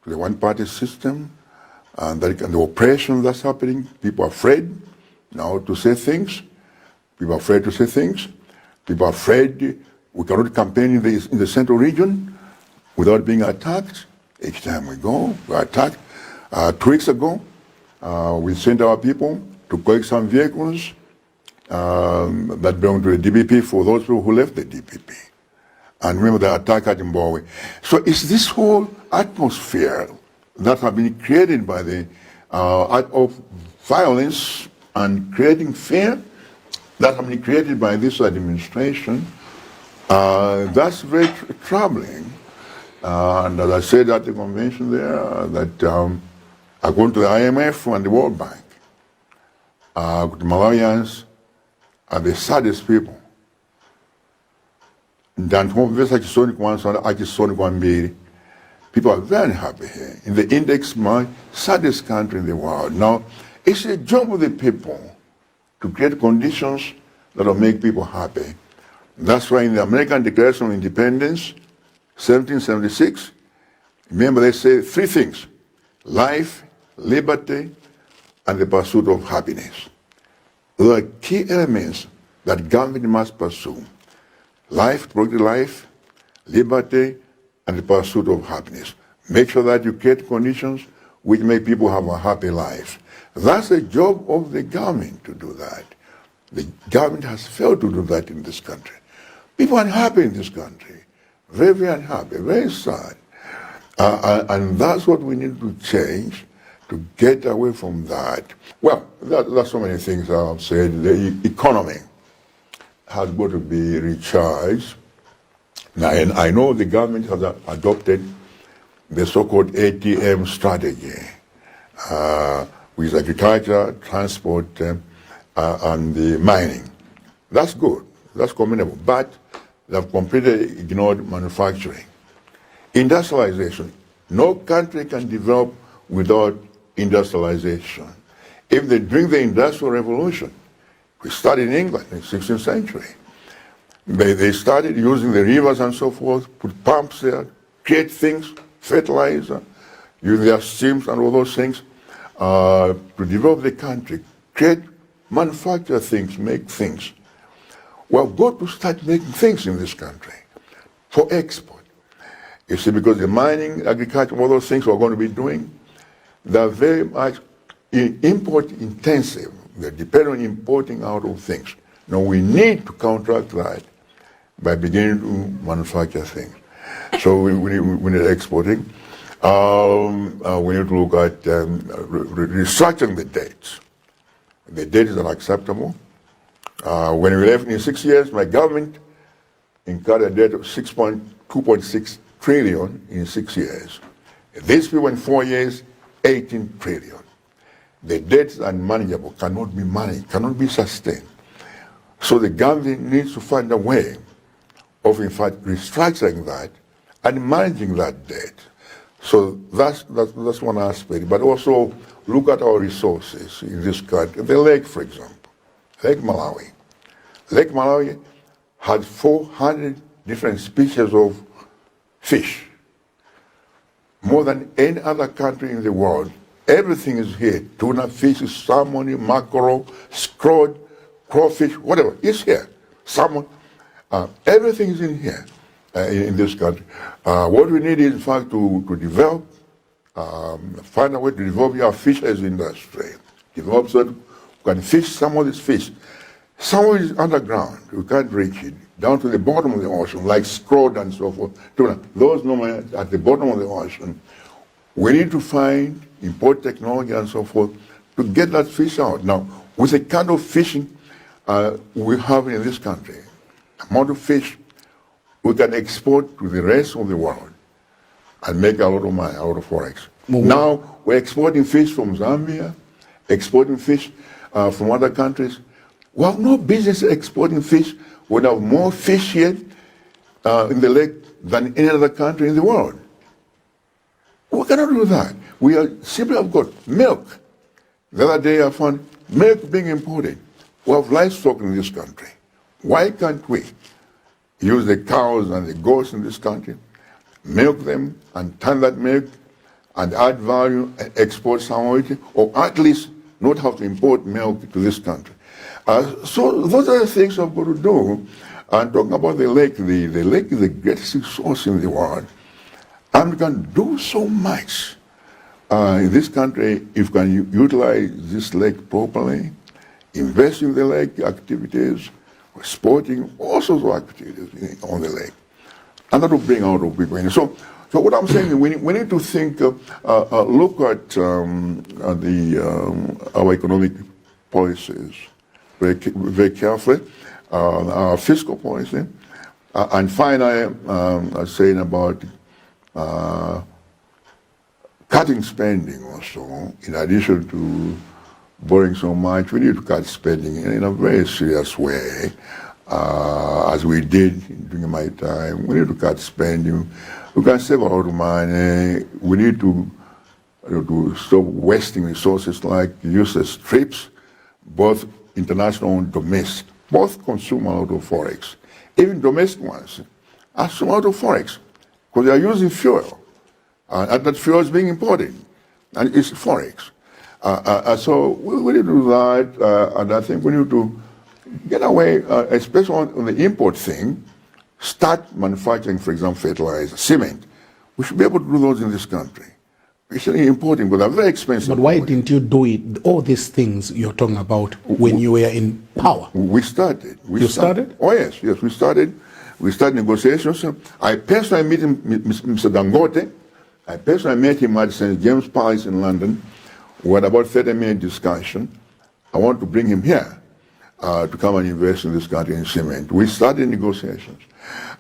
to the one-party system, and the oppression that's happening. People are afraid now to say things. People are afraid to say things. People are afraid we cannot campaign in the central region without being attacked. Each time we go, we're attacked. 2 weeks ago, we sent our people to collect some vehicles that belong to the DPP for those people who left the DPP. And remember the attack at Malawi. So it's this whole atmosphere that has been created by the act of violence and creating fear that has been created by this administration. That's very troubling. And as I said at the convention there, that according to the IMF and the World Bank, the Malawians are the saddest people. People are very happy here. In the index, my saddest country in the world. Now, it's a job of the people to create conditions that will make people happy. That's why in the American Declaration of Independence, 1776, remember they say 3 things: life, liberty, and the pursuit of happiness. Those are key elements that government must pursue. Life, protect life, liberty, and the pursuit of happiness. Make sure that you create conditions which make people have a happy life. That's the job of the government to do that. The government has failed to do that in this country. People are unhappy in this country. Very, very unhappy, very sad. And that's what we need to change to get away from that. Well, that's so many things I've said. The economy has got to be recharged. Now, and I know the government has adopted the so-called ATM strategy, with agriculture, transport, and the mining. That's good. That's commendable. But they've completely ignored manufacturing. Industrialization. No country can develop without industrialization. If they during the Industrial Revolution, we started in England in the 16th century. They started using the rivers and so forth, put pumps there, create things, fertilizer, use their steams and all those things to develop the country, create, manufacture things, make things. Well, got to start making things in this country for export. You see, because the mining, agriculture, all those things we're going to be doing, they're very much import intensive. They depend on importing out of things. Now we need to counteract that by beginning to manufacture things. So we need exporting. We need to look at restructuring the debts. The debt is unacceptable. When we left in 6 years, my government incurred a debt of 2.6 trillion in 6 years. These people in 4 years, 18 trillion. The debts are unmanageable, cannot be managed, cannot be sustained. So So the government needs to find a way of, in fact, restructuring that and managing that debt. So that's one aspect. But also look at our resources in this country. The lake, for example, Lake Malawi. Lake Malawi had 400 different species of fish, more than any other country in the world. Everything is here. Tuna fish, salmon, mackerel, scrod, crawfish, whatever. It's here. Salmon. Everything is in here in this country. What we need is, in fact, to develop, find a way to develop our fisheries industry. Develop so that we can fish some of this fish. Some of it is underground. We can't reach it. Down to the bottom of the ocean, like scrod and so forth. Tuna. Those normally at the bottom of the ocean. We need to find, import technology and so forth to get that fish out. Now, with the kind of fishing we have in this country, amount of fish we can export to the rest of the world and make a lot of money out of forex. Now, we're exporting fish from Zambia, exporting fish from other countries. We have no business exporting fish. We have more fish here in the lake than any other country in the world. We cannot do that. We are simply have got milk. The other day I found milk being imported. We have livestock in this country. Why can't we use the cows and the goats in this country, milk them and turn that milk and add value and export some of it, or at least not have to import milk to this country? So those are the things I've got to do. And talking about the lake is the greatest resource in the world. And we can do so much in this country if we can utilize this lake properly, invest in the lake activities, sporting, all sorts of activities on the lake. And that will bring out of people in. So what I'm saying is we need to think, look at our economic policies very carefully, our fiscal policy, and finally, I was saying about cutting spending also. In addition to borrowing so much, we need to cut spending in a very serious way, as we did during my time. We need to cut spending. We can save a lot of money. We need to stop wasting resources like useless trips, both international and domestic. Both consume a lot of forex. Even domestic ones consume a lot of forex because they are using fuel, and that fuel is being imported, and it's forex. So we need to do that, and I think we need to get away, especially on the import thing, start manufacturing, for example, fertilizer, cement. We should be able to do those in this country. It's importing, but they're very expensive. But why didn't you do it, all these things you're talking about, when you were in power? We started. You started? Oh, yes, we started. We started negotiations. I personally met Mr. Dangote. I personally met him at St. James Palace in London. We had about 30-minute discussion. I want to bring him here to come and invest in this country in cement. We started negotiations.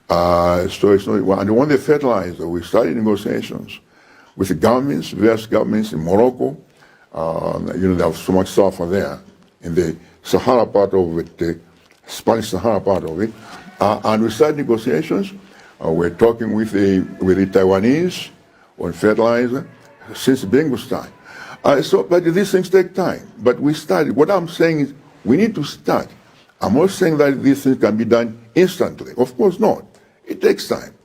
So it's not, and on the fertilizer, we started negotiations with the governments, various governments in Morocco. They have so much sulfur there in the Sahara part of it, the Spanish Sahara part of it. And we started negotiations. We're talking with the Taiwanese on fertilizer since Bengu's time. But these things take time. But we started. What I'm saying is we need to start. I'm not saying that these things can be done instantly. Of course not. It takes time.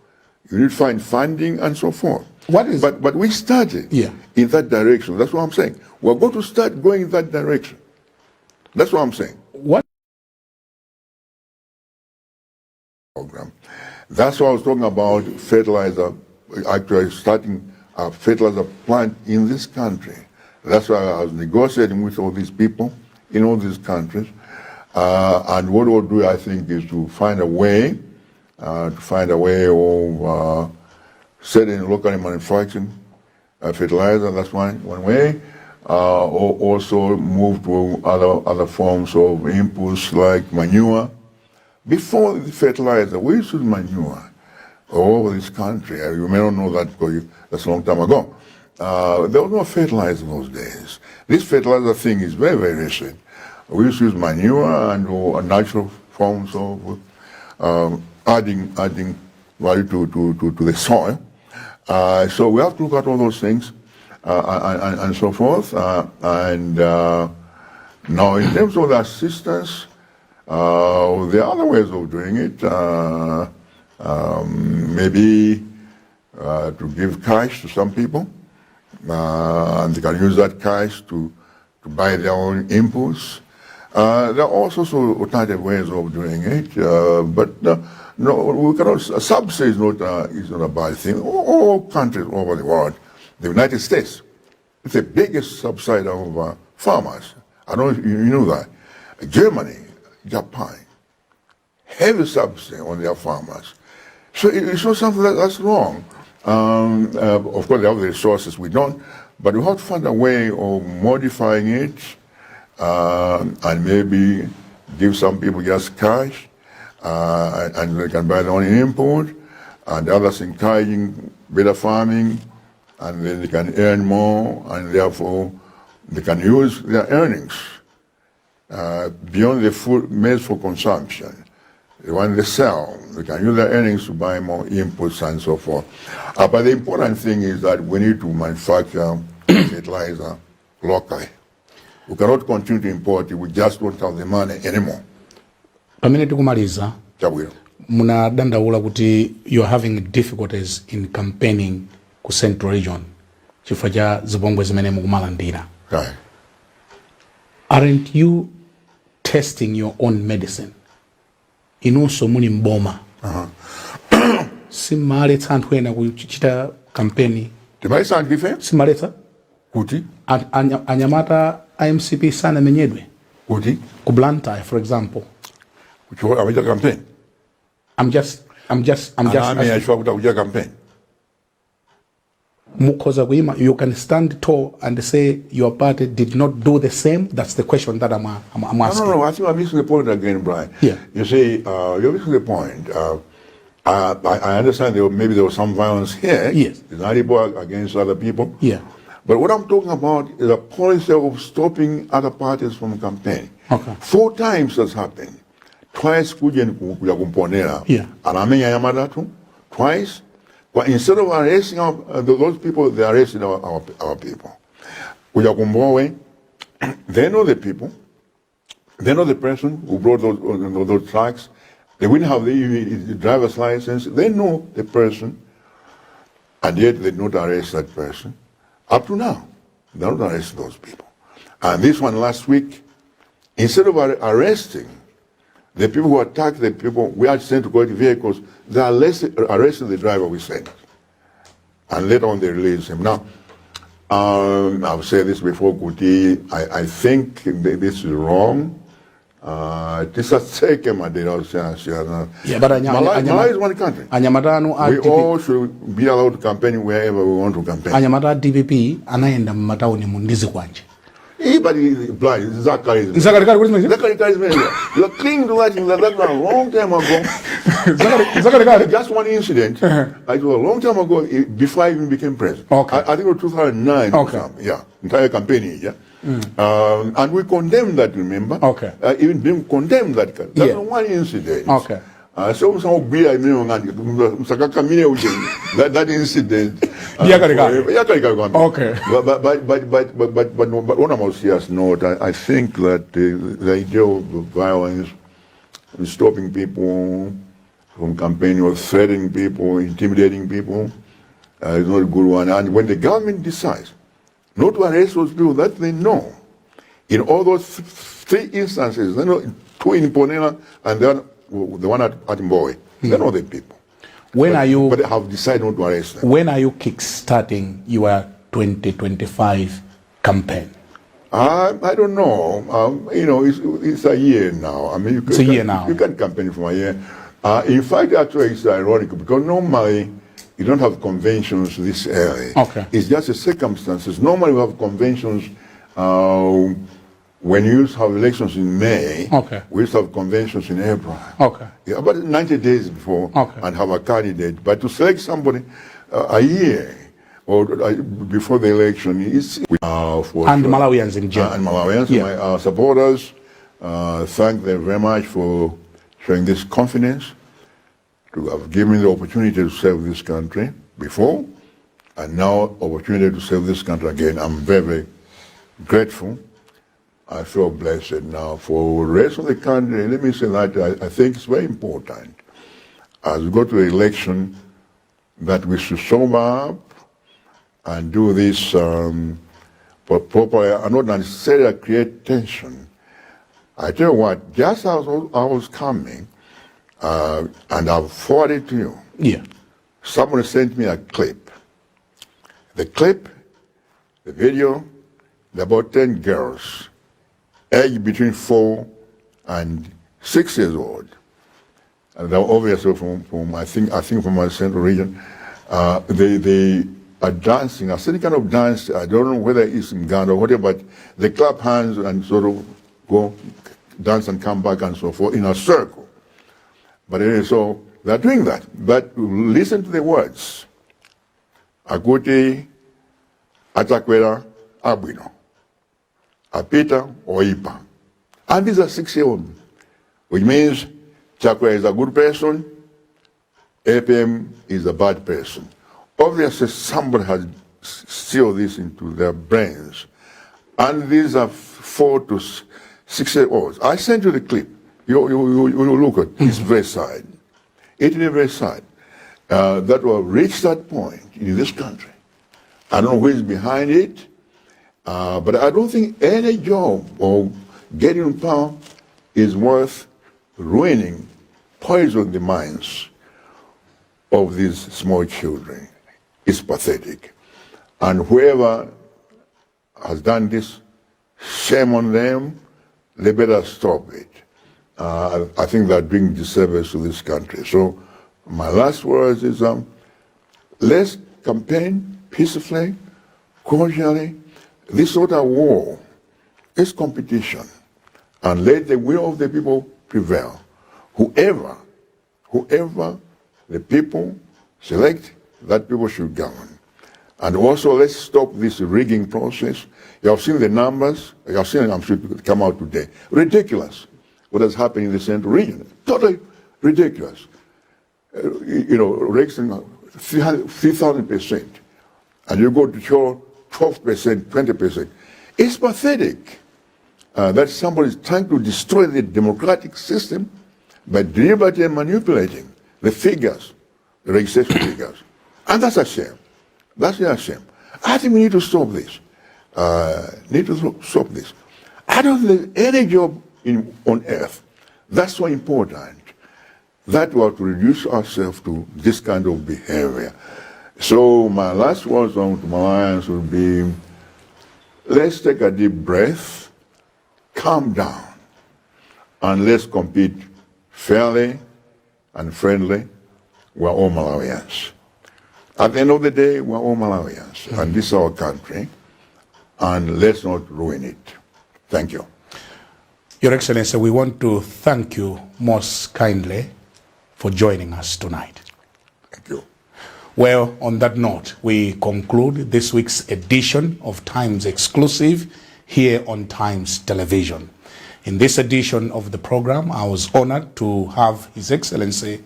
You need to find funding and so forth. But we started in that direction. That's what I'm saying. We're going to start going in that direction. That's what I'm saying. What program? That's what I was talking about, fertilizer, actually starting a fertilizer plant in this country. That's why I was negotiating with all these people in all these countries. And what we'll do, I think, is to find a way of setting locally manufacturing fertilizer. That's one way. Also move to other forms of inputs like manure. Before the fertilizer, we used to use manure all over this country. You may not know that because that's a long time ago. There was no fertilizer in those days. This fertilizer thing is very, very recent. We used to use manure and natural forms of adding value to the soil. So we have to look at all those things and so forth. Now, in terms of the assistance, there are other ways of doing it. Maybe to give cash to some people, and they can use that cash to buy their own inputs. There are all sorts of alternative ways of doing it, but no, we cannot. Subsidy is not a bad thing. All countries all over the world, the United States, it's the biggest subsidier of farmers. I don't know if you knew that. Germany, Japan, heavy subsidy on their farmers. So it's not something that's wrong. Of course, they have the resources, we don't, but we have to find a way of modifying it and maybe give some people just cash and they can buy their own input, and others encouraging better farming, and then they can earn more, and therefore they can use their earnings beyond the food made for consumption. When they sell, they can use their earnings to buy more inputs and so forth. But the important thing is that we need to manufacture fertilizer locally. We cannot continue to import it. We just don't have the money anymore. Pamene tikumaliza, Chabwino. munadandaula kuti you are having difficulties in campaigning ku Central Region chifukwa cha zipongwe zimene mukumalandira. Right. Aren't you testing your own medicine? Inunso muli mboma. Simaletsa anthu ena kuchita kampeni. Timaletsa anthu ife? Simaletsa? Kuti? Anyamata IMCP sana menyedwe. Kuti? Ku Blantyre, for example. Kuchita campaign? I'm just kuchita campaign. You can stand tall and say your party did not do the same. That's the question that I'm asking. No, I think I'm missing the point again, Brian. Yeah. You see, you're missing the point. I understand maybe there was some violence here. Yes. It's not people against other people. Yeah. But what I'm talking about is a policy of stopping other parties from campaigning. Okay. 4 times that's happened. Twice kuja kumponera. Yeah. Anamenya yamadatu. Twice. But instead of arresting those people, they arrested our people. Kuja kumbowe. They know the people. They know the person who brought those trucks. They wouldn't have the driver's license. They know the person. And yet they don't arrest that person. Up to now, they don't arrest those people. And this one last week, instead of arresting the people who attacked the people, we had sent to quality vehicles, they arrested the driver we sent. And later on they released him. Now, I've said this before, Kuti, I think this is wrong. This is yeah, but Malawi is one country. We all should be allowed to campaign wherever we want to campaign. Anyamata DVP anaenda matauni mundizi kwanje. But blind, Zachary. You are clinging to that a long time ago. Just one incident. It was a long time ago, before I even became president. Okay. I think it was 2009 or something. Yeah, entire campaign. Yeah. And we condemned that, remember? Okay. Even condemned that. That's one incident. Okay. So some beer that incident. Okay. But on a more serious note, I think that the idea of violence, stopping people from campaigning or threatening people, intimidating people, is not a good one. And when the government decides not to arrest those people that they know, in all those 3 instances, they know 2 in Ponela and then the one at Mbowe, they know the people. But they have decided not to arrest them. When are you kick-starting your 2025 campaign? I don't know. It's a year now. I mean, it's a year now. You can campaign for a year. In fact, actually, it's ironic because normally you don't have conventions this early. Okay. It's just the circumstances. Normally we have conventions when you used to have elections in May. Okay. We used to have conventions in April. Okay. Yeah, about 90 days before and have a candidate. But to select somebody a year or before the election is and Malawians in general. And Malawians, my supporters, thank them very much for showing this confidence, to have given me the opportunity to serve this country before, and now opportunity to serve this country again. I'm very, very grateful. I feel blessed now. For the rest of the country, let me say that I think it's very important as we go to the election that we should sober up and do this properly and not necessarily create tension. I tell you what, just as I was coming, and I've forwarded to you. Yeah. Someone sent me a clip. The clip, the video, there are about 10 girls, aged between 4 and 6 years old. And they're obviously from I think from my central region. They are dancing, a certain kind of dance. I don't know whether it's in Ghana or whatever, but they clap hands and sort of go dance and come back and so forth in a circle. But anyway, so they're doing that. But listen to the words. Akuti, Atakwera, Abwino, Apita, Oipa. And these are 6-year-olds, which means Chakwera is a good person, APM is a bad person. Obviously, somebody has sealed this into their brains. And these are 4 to 6-year-olds. I sent you the clip. You look at it. It's very sad. It is very sad that we have reached that point in this country. I don't know who is behind it, but I don't think any job or getting in power is worth ruining, poisoning the minds of these small children. It's pathetic. And whoever has done this, shame on them, they better stop it. I think they're doing disservice to this country. So my last words is, let's campaign peacefully, cordially. This sort of war is competition. And let the will of the people prevail. Whoever the people select, that people should govern. And also, let's stop this rigging process. You have seen the numbers. You have seen, I'm sure, it come out today. Ridiculous. What has happened in the central region. Totally ridiculous. Raising 3,000%. And you go to show 12%, 20%. It's pathetic that somebody is trying to destroy the democratic system by deliberately manipulating the figures, the registration figures. And that's a shame. That's a shame. I think we need to stop this. I don't think any job on earth that's so important that we have to reduce ourselves to this kind of behavior. So my last words on to Malawians would be, let's take a deep breath, calm down, and let's compete fairly and friendly. We're all Malawians. At the end of the day, we're all Malawians, and this is our country, and let's not ruin it. Thank you. Your Excellency, we want to thank you most kindly for joining us tonight. Thank you. Well, on that note, we conclude this week's edition of Times Exclusive here on Times Television. In this edition of the program, I was honored to have His Excellency,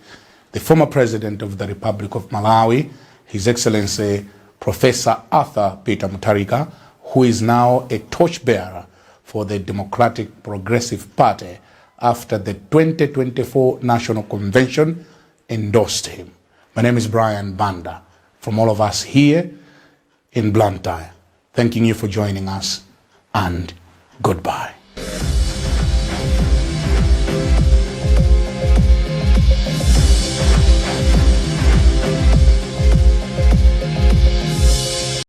the former President of the Republic of Malawi, His Excellency Professor Arthur Peter Mutharika, who is now a torchbearer for the Democratic Progressive Party after the 2024 National Convention endorsed him. My name is Brian Banda, from all of us here in Blantyre, thanking you for joining us, and goodbye.